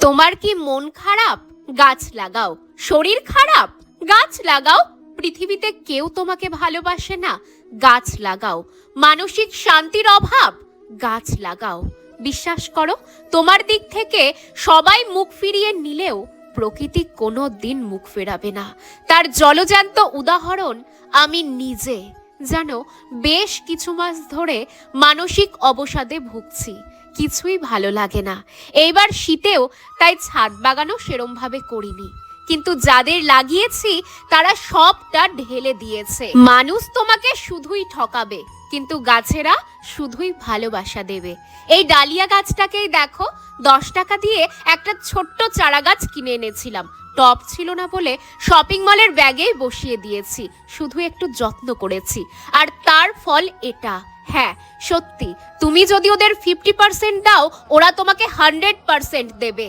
তোমার কি মন খারাপ? গাছ লাগাও। শরীর খারাপ? গাছ লাগাও। পৃথিবীতে কেউ তোমাকে ভালোবাসে না? গাছ লাগাও। মানসিক শান্তির অভাব? গাছ লাগাও। বিশ্বাস করো, তোমার দিক থেকে সবাই মুখ ফিরিয়ে নিলেও প্রকৃতি কোনো দিন মুখ ফেরাবে না। তার জলজ্যান্ত উদাহরণ আমি নিজে। জানো, বেশ কিছু মাস ধরে মানসিক অবসাদে ভুগছি। কিছুই ভালো লাগে না। এইবার শীতেও তাই ছাদ বাগানও সেরমভাবে করিনি, কিন্তু যাদের লাগিয়েছি তারা সবটা ঢেলে দিয়েছে। মানুষ তোমাকে শুধুই ঠকাবে, কিন্তু গাছেরা শুধুই ভালোবাসা দেবে। এই ডালিয়া গাছটাকেই দেখো, 10 টাকা দিয়ে একটা ছোট্ট চারা গাছ কিনে এনেছিলাম। টব ছিল না বলে শপিং মলের ব্যাগেই বসিয়ে দিয়েছি, শুধু একটু যত্ন করেছি, আর তার ফল এটা। হ্যাঁ সত্যি, তুমি যদি ওদের 50% দাও, ওরা তোমাকে 100% দেবে।